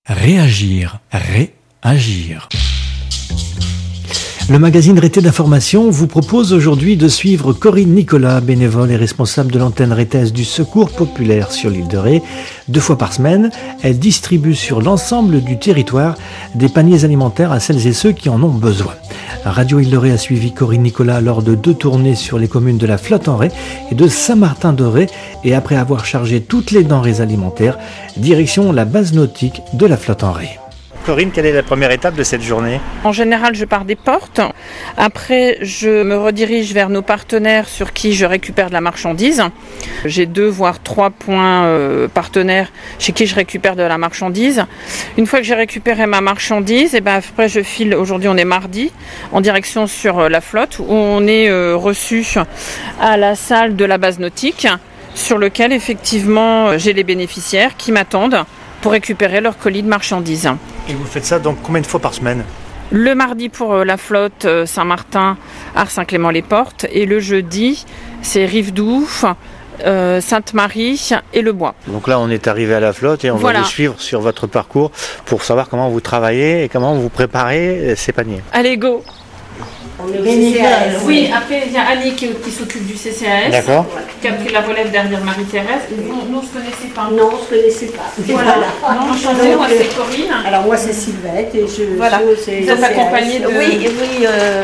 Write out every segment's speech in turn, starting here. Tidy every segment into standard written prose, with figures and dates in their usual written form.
Réagir, réagir. Le magazine Rété d'information vous propose aujourd'hui de suivre Corinne Nicolas, bénévole et responsable de l'antenne rétaise du Secours populaire sur l'île de Ré. 2 fois par semaine, elle distribue sur l'ensemble du territoire des paniers alimentaires à celles et ceux qui en ont besoin. Radio Île de Ré a suivi Corinne Nicolas lors de 2 tournées sur les communes de la Flotte-en-Ré et de Saint-Martin-de-Ré, et après avoir chargé toutes les denrées alimentaires, direction la base nautique de la Flotte-en-Ré. Corinne, quelle est la première étape de cette journée ? En général, je pars des portes. Après, je me redirige vers nos partenaires sur qui je récupère de la marchandise. J'ai 2 voire 3 points partenaires chez qui je récupère de la marchandise. Une fois que j'ai récupéré ma marchandise, et après je file, aujourd'hui on est mardi, en direction sur la flotte où on est reçu à la salle de la base nautique sur lequel effectivement j'ai les bénéficiaires qui m'attendent pour récupérer leur colis de marchandises. Et vous faites ça donc combien de fois par semaine ? Le mardi pour la flotte Saint-Martin, Ars-Saint-Clément-les-Portes, et le jeudi c'est Rive-Douf, Sainte-Marie et Le Bois. Donc là on est arrivé à la flotte et on va vous suivre sur votre parcours pour savoir comment vous travaillez et comment vous préparez ces paniers. Allez, go! On est CCAS. Oui, après il y a Annie qui s'occupe du CCAS. D'accord. Qui a pris la relève derrière Marie-Thérèse. Nous on ne se connaissait pas. Non, on ne se connaissait pas. Voilà. Non, enchantée, moi c'est Corinne. Alors moi c'est Sylvette et je vous êtes accompagnée de... Oui,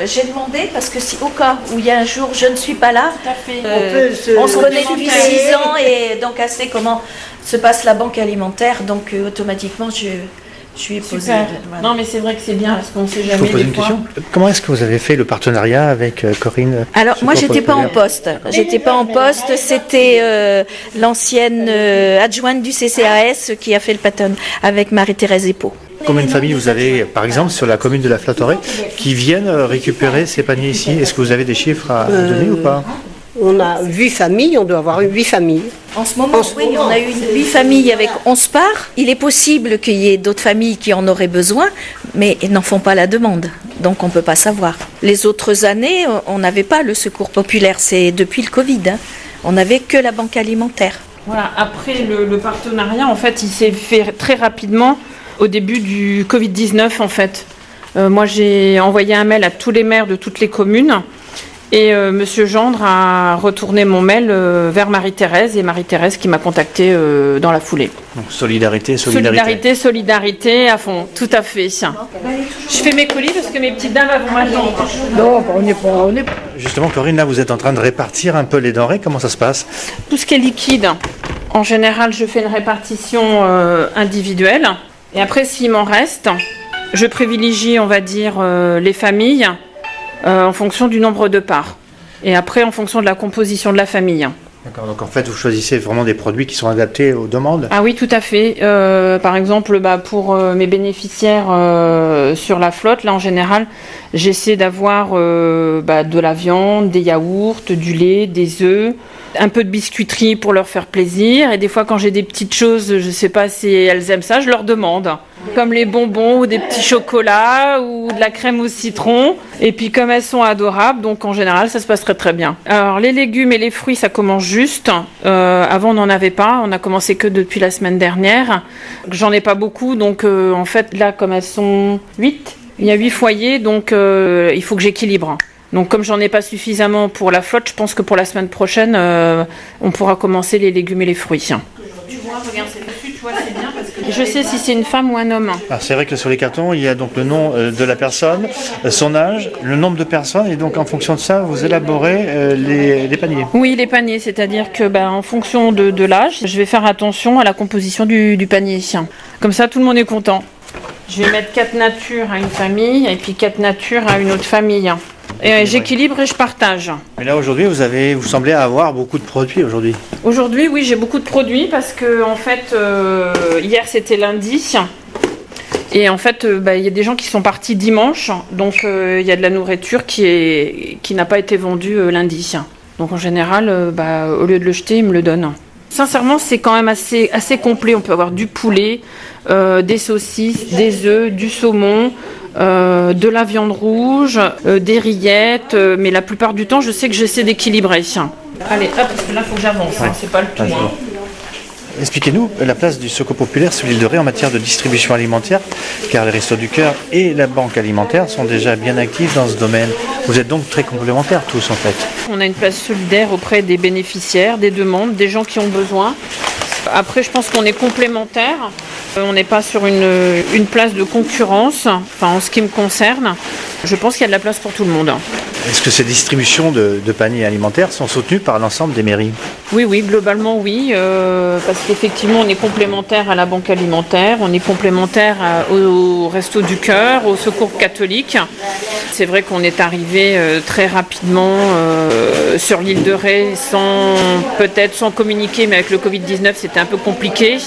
j'ai demandé parce que si au cas où il y a un jour je ne suis pas là, on se connaît depuis 6 ans et donc elle sait comment se passe la banque alimentaire, donc automatiquement je lui ai posé. Voilà. Non mais c'est vrai que c'est bien parce qu'on ne sait jamais. Je vous pose une question. Comment est-ce que vous avez fait le partenariat avec Corinne ? Alors moi j'étais pas en poste. C'était l'ancienne adjointe du CCAS qui a fait le pattern avec Marie-Thérèse Epau. Combien de familles vous avez, par exemple, sur la commune de la Flotte-en-Ré, qui viennent récupérer ces paniers ici ? Est-ce que vous avez des chiffres à donner ou pas ? On a 8 familles, on doit avoir 8 familles. En ce moment, oui, on a eu 8 familles avec 11 parts. Il est possible qu'il y ait d'autres familles qui en auraient besoin, mais elles n'en font pas la demande. Donc on ne peut pas savoir. Les autres années, on n'avait pas le secours populaire. C'est depuis le Covid. On n'avait que la banque alimentaire. Voilà, après le partenariat, en fait, il s'est fait très rapidement au début du Covid-19, en fait. Moi, j'ai envoyé un mail à tous les maires de toutes les communes. Et Monsieur Gendre a retourné mon mail vers Marie-Thérèse, et Marie-Thérèse qui m'a contacté dans la foulée. Donc solidarité. Solidarité à fond, tout à fait. Je fais mes colis parce que mes petites dames vont m'attendre. Non, on n'est pas. Justement, Corinne, là vous êtes en train de répartir un peu les denrées, comment ça se passe ? Tout ce qui est liquide, en général je fais une répartition individuelle. Et après s'il m'en reste, je privilégie, on va dire, les familles. En fonction du nombre de parts. Et après, en fonction de la composition de la famille. D'accord, donc en fait, vous choisissez vraiment des produits qui sont adaptés aux demandes ? Ah oui, tout à fait. Par exemple, pour mes bénéficiaires sur la flotte, là en général, j'essaie d'avoir de la viande, des yaourts, du lait, des œufs, un peu de biscuiterie pour leur faire plaisir. Et des fois, quand j'ai des petites choses, je ne sais pas si elles aiment ça, je leur demande. Comme les bonbons ou des petits chocolats ou de la crème au citron. Et puis comme elles sont adorables, donc en général ça se passe très très bien. Alors les légumes et les fruits ça commence juste. Avant on n'en avait pas, on a commencé que depuis la semaine dernière. J'en ai pas beaucoup, donc en fait là comme elles sont 8, il y a 8 foyers, donc il faut que j'équilibre. Donc comme j'en ai pas suffisamment pour la flotte, je pense que pour la semaine prochaine on pourra commencer les légumes et les fruits. Tu vois, regarde, c'est dessus, tu vois, c'est bien parce que je sais si c'est une femme ou un homme. Alors c'est vrai que sur les cartons, il y a donc le nom de la personne, son âge, le nombre de personnes, et donc en fonction de ça, vous élaborez les paniers. Oui, les paniers, c'est-à-dire que en fonction de l'âge, je vais faire attention à la composition du panier. Comme ça, tout le monde est content. Je vais mettre 4 natures à une famille et puis 4 natures à une autre famille. Et j'équilibre et je partage. Mais là aujourd'hui, vous semblez avoir beaucoup de produits aujourd'hui. Aujourd'hui, oui, j'ai beaucoup de produits parce que en fait, hier c'était lundi. Et en fait, il y a des gens qui sont partis dimanche. Donc il y a de la nourriture qui n'a pas été vendue lundi. Donc en général, au lieu de le jeter, ils me le donnent. Sincèrement, c'est quand même assez complet. On peut avoir du poulet, des saucisses, des œufs, du saumon, de la viande rouge, des rillettes. Mais la plupart du temps, je sais que j'essaie d'équilibrer. Allez, hop, parce que là, il faut que j'avance. C'est pas le tout. Expliquez-nous la place du Secours populaire sur l'île de Ré en matière de distribution alimentaire, car les Restos du Cœur et la Banque alimentaire sont déjà bien actifs dans ce domaine. Vous êtes donc très complémentaires tous en fait. On a une place solidaire auprès des bénéficiaires, des demandes, des gens qui ont besoin. Après, je pense qu'on est complémentaires. On n'est pas sur une place de concurrence, enfin en ce qui me concerne. Je pense qu'il y a de la place pour tout le monde. Est-ce que ces distributions de paniers alimentaires sont soutenues par l'ensemble des mairies? Oui, globalement oui, parce qu'effectivement on est complémentaire à la Banque alimentaire, on est complémentaire au Resto du Cœur, au Secours catholique. C'est vrai qu'on est arrivé très rapidement sur l'île de Ré sans communiquer, mais avec le Covid-19 c'était un peu compliqué.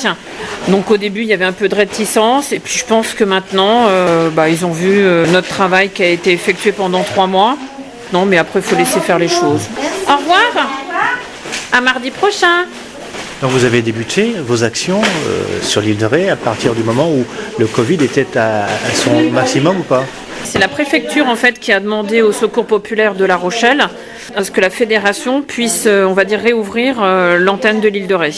Donc au début il y avait un peu de réticence et puis je pense que maintenant ils ont vu notre travail qui a été effectué pendant 3 mois. Non, mais après, il faut laisser faire les choses. Au revoir. À mardi prochain. Donc vous avez débuté vos actions sur l'île de Ré à partir du moment où le Covid était à son maximum ou pas? C'est la préfecture en fait qui a demandé au Secours populaire de La Rochelle à ce que la fédération puisse, on va dire, réouvrir l'antenne de l'île de Ré.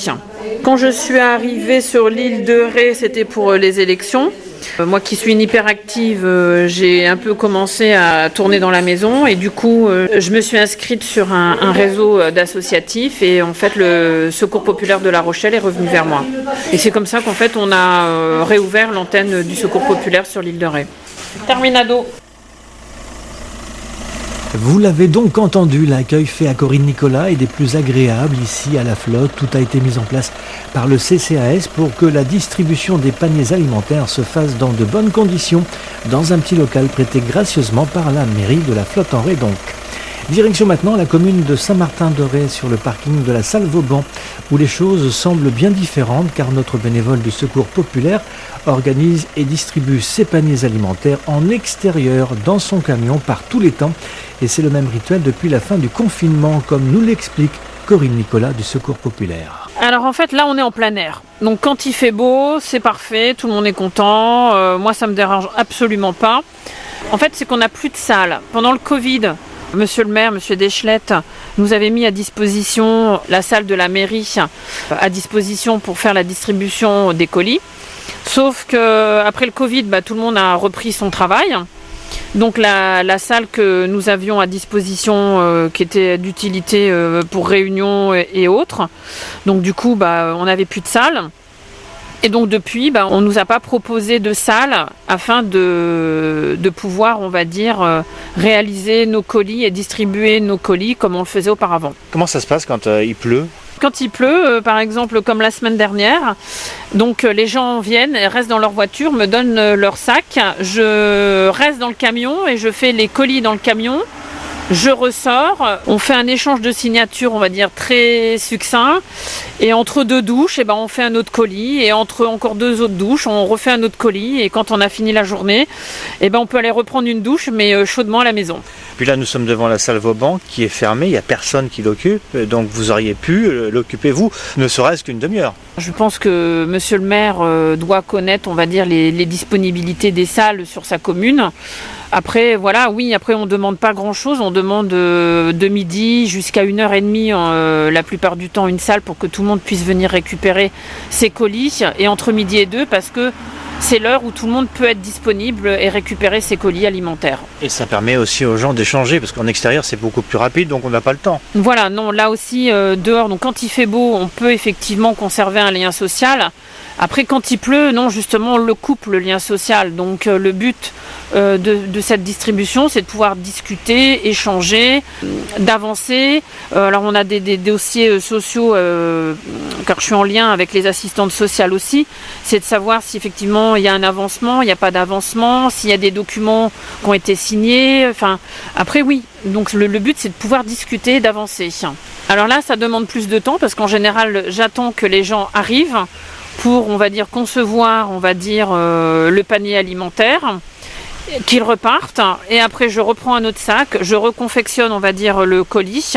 Quand je suis arrivée sur l'île de Ré, c'était pour les élections. Moi qui suis une hyperactive, j'ai un peu commencé à tourner dans la maison et du coup je me suis inscrite sur un réseau d'associatifs et en fait le Secours populaire de La Rochelle est revenu vers moi. Et c'est comme ça qu'en fait on a réouvert l'antenne du Secours populaire sur l'île de Ré. Terminado. Vous l'avez donc entendu, l'accueil fait à Corinne Nicolas est des plus agréables ici à la flotte. Tout a été mis en place par le CCAS pour que la distribution des paniers alimentaires se fasse dans de bonnes conditions, dans un petit local prêté gracieusement par la mairie de la flotte en Ré donc. Direction maintenant la commune de Saint-Martin-de-Ré sur le parking de la salle Vauban, où les choses semblent bien différentes car notre bénévole du Secours populaire organise et distribue ses paniers alimentaires en extérieur dans son camion par tous les temps. Et c'est le même rituel depuis la fin du confinement, comme nous l'explique Corinne Nicolas du Secours populaire. Alors en fait là on est en plein air, donc quand il fait beau c'est parfait, tout le monde est content, moi ça me dérange absolument pas. En fait c'est qu'on n'a plus de salle. Pendant le Covid, Monsieur le maire, Monsieur Deschlette, nous avait mis à disposition la salle de la mairie à disposition pour faire la distribution des colis. Sauf qu'après le Covid, tout le monde a repris son travail. Donc la salle que nous avions à disposition, qui était d'utilité pour réunions et autres, donc du coup on n'avait plus de salle. Et donc depuis, on ne nous a pas proposé de salle afin de pouvoir, on va dire, réaliser nos colis et distribuer nos colis comme on le faisait auparavant. Comment ça se passe quand il pleut? Quand il pleut, par exemple comme la semaine dernière, donc les gens viennent, restent dans leur voiture, me donnent leur sac, je reste dans le camion et je fais les colis dans le camion. Je ressors, on fait un échange de signatures, on va dire très succinct, et entre 2 douches, on fait un autre colis, et entre encore 2 autres douches, on refait un autre colis, et quand on a fini la journée, on peut aller reprendre une douche, mais chaudement à la maison. Puis là, nous sommes devant la salle Vauban qui est fermée, il n'y a personne qui l'occupe, donc vous auriez pu l'occuper vous, ne serait-ce qu'une demi-heure. Je pense que Monsieur le maire doit connaître, on va dire, les disponibilités des salles sur sa commune. Après, voilà, oui, après on ne demande pas grand-chose, on demande de midi jusqu'à 1h30 la plupart du temps une salle pour que tout le monde puisse venir récupérer ses colis, et entre midi et 2 parce que c'est l'heure où tout le monde peut être disponible et récupérer ses colis alimentaires. Et ça permet aussi aux gens d'échanger, parce qu'en extérieur c'est beaucoup plus rapide, donc on n'a pas le temps. Voilà, non, là aussi dehors, donc quand il fait beau, on peut effectivement conserver un lien social. Après, quand il pleut, non, justement, on le coupe, le lien social. Donc le but de cette distribution, c'est de pouvoir discuter, échanger, d'avancer. Alors on a des dossiers sociaux, car je suis en lien avec les assistantes sociales aussi, c'est de savoir si effectivement il y a un avancement, il n'y a pas d'avancement, s'il y a des documents qui ont été signés. Enfin, après oui, donc le but c'est de pouvoir discuter, d'avancer. Alors là, ça demande plus de temps parce qu'en général, j'attends que les gens arrivent pour, on va dire, concevoir, on va dire, le panier alimentaire, qu'ils repartent, et après je reprends un autre sac, je reconfectionne, on va dire, le colis,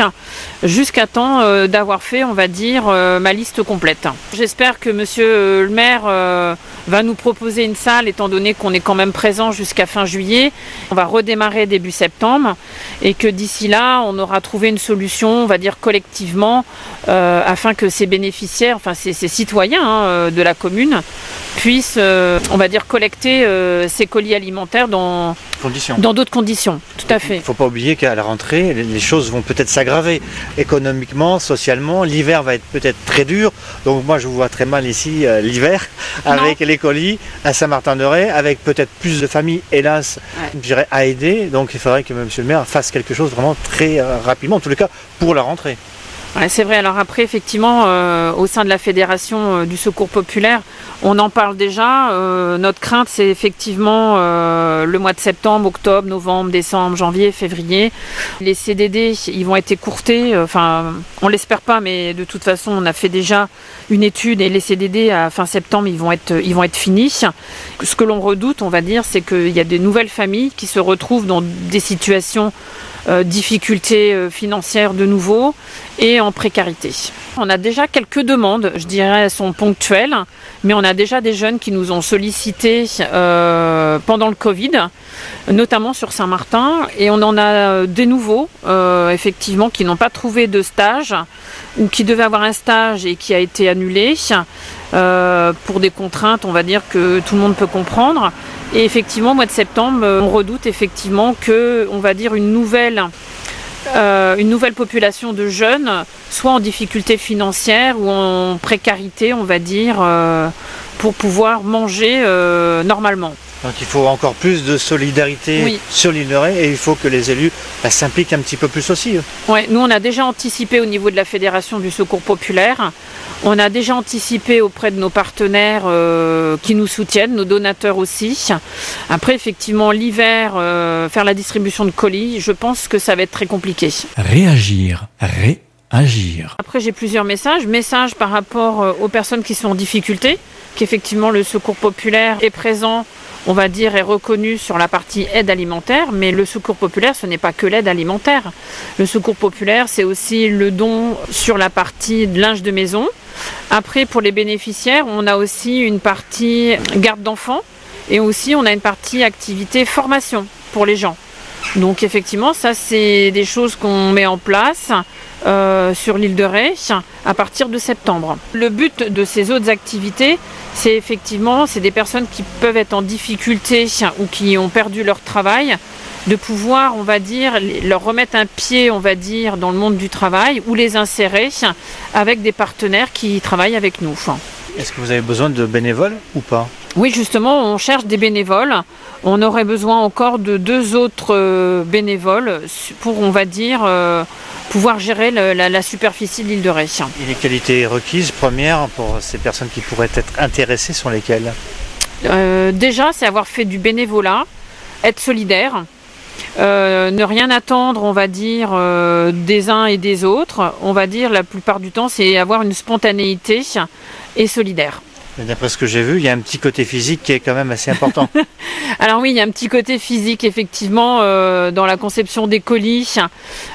jusqu'à temps d'avoir fait, on va dire, ma liste complète. J'espère que Monsieur le maire va nous proposer une salle, étant donné qu'on est quand même présent jusqu'à fin juillet. On va redémarrer début septembre et que d'ici là, on aura trouvé une solution, on va dire collectivement, afin que ces bénéficiaires, enfin ces citoyens de la commune, puissent, on va dire, collecter ces colis alimentaires dans d'autres conditions. Tout à fait. Il ne faut pas oublier qu'à la rentrée, les choses vont peut-être s'aggraver économiquement, socialement. L'hiver va être peut-être très dur. Donc moi, je vous vois très mal ici l'hiver avec les colis à Saint-Martin-de-Ré, avec peut-être plus de familles, hélas, je dirais, à aider. Donc il faudrait que monsieur le maire fasse quelque chose vraiment très rapidement, en tous les cas pour la rentrée. Ouais, c'est vrai. Alors après, effectivement, au sein de la Fédération du Secours Populaire, on en parle déjà. Notre crainte, c'est effectivement le mois de septembre, octobre, novembre, décembre, janvier, février. Les CDD, ils vont être écourtés. Enfin, on l'espère pas, mais de toute façon, on a fait déjà une étude et les CDD à fin septembre, ils vont être finis. Ce que l'on redoute, on va dire, c'est qu'il y a des nouvelles familles qui se retrouvent dans des situations difficultés financières de nouveau et en précarité. On a déjà quelques demandes, je dirais, elles sont ponctuelles, mais on a déjà des jeunes qui nous ont sollicité pendant le Covid, notamment sur Saint-Martin, et on en a des nouveaux, effectivement, qui n'ont pas trouvé de stage ou qui devaient avoir un stage et qui a été annulé pour des contraintes, on va dire, que tout le monde peut comprendre. Et effectivement, au mois de septembre, on redoute effectivement que, on va dire, une nouvelle population de jeunes soit en difficulté financière ou en précarité, on va dire, pour pouvoir manger normalement. Donc il faut encore plus de solidarité sur l'île de Ré et il faut que les élus s'impliquent un petit peu plus aussi. Ouais, nous on a déjà anticipé au niveau de la Fédération du Secours Populaire. On a déjà anticipé auprès de nos partenaires qui nous soutiennent, nos donateurs aussi. Après, effectivement, l'hiver, faire la distribution de colis, je pense que ça va être très compliqué. Réagir. Après, j'ai plusieurs messages. Messages par rapport aux personnes qui sont en difficulté, qu'effectivement le Secours Populaire est présent, on va dire, est reconnu sur la partie aide alimentaire, mais le Secours Populaire, ce n'est pas que l'aide alimentaire. Le Secours Populaire, c'est aussi le don sur la partie de linge de maison. Après, pour les bénéficiaires, on a aussi une partie garde d'enfants et aussi on a une partie activité formation pour les gens. Donc effectivement, ça c'est des choses qu'on met en place sur l'île de Ré à partir de septembre. Le but de ces autres activités, c'est effectivement, c'est des personnes qui peuvent être en difficulté ou qui ont perdu leur travail, de pouvoir, on va dire, leur remettre un pied, on va dire, dans le monde du travail ou les insérer avec des partenaires qui travaillent avec nous. Est-ce que vous avez besoin de bénévoles ou pas ? Oui, justement, on cherche des bénévoles. On aurait besoin encore de 2 autres bénévoles pour, on va dire, pouvoir gérer la superficie de l'île de Ré. Et les qualités requises, premières, pour ces personnes qui pourraient être intéressées sont lesquelles ? Déjà, c'est avoir fait du bénévolat, être solidaire, ne rien attendre, on va dire, des uns et des autres. On va dire, la plupart du temps, c'est avoir une spontanéité et solidaire. D'après ce que j'ai vu, il y a un petit côté physique qui est quand même assez important. Alors oui, il y a un petit côté physique, effectivement, dans la conception des colis.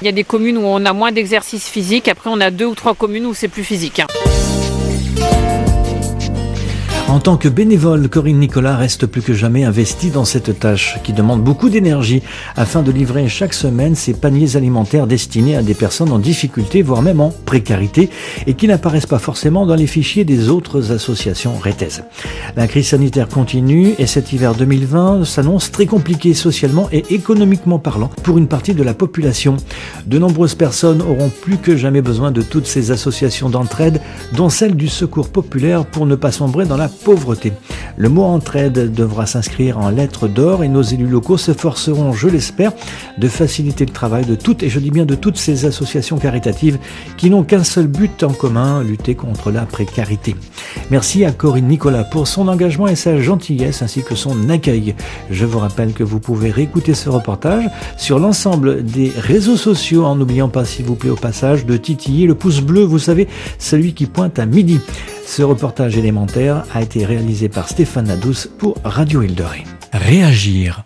Il y a des communes où on a moins d'exercice physique. Après, on a 2 ou 3 communes où c'est plus physique. En tant que bénévole, Corinne Nicolas reste plus que jamais investie dans cette tâche qui demande beaucoup d'énergie afin de livrer chaque semaine ces paniers alimentaires destinés à des personnes en difficulté, voire même en précarité, et qui n'apparaissent pas forcément dans les fichiers des autres associations rétaises. La crise sanitaire continue et cet hiver 2020 s'annonce très compliqué socialement et économiquement parlant pour une partie de la population. De nombreuses personnes auront plus que jamais besoin de toutes ces associations d'entraide, dont celle du Secours Populaire, pour ne pas sombrer dans la pauvreté. Le mot entraide devra s'inscrire en lettres d'or et nos élus locaux s'efforceront, je l'espère, de faciliter le travail de toutes, et je dis bien de toutes ces associations caritatives qui n'ont qu'un seul but en commun, lutter contre la précarité. Merci à Corinne Nicolas pour son engagement et sa gentillesse ainsi que son accueil. Je vous rappelle que vous pouvez réécouter ce reportage sur l'ensemble des réseaux sociaux en n'oubliant pas, s'il vous plaît, au passage de titiller le pouce bleu, vous savez, celui qui pointe à midi. Ce reportage élémentaire a été réalisé par Stéphane Nadous pour Radio Île de Ré. Réagir.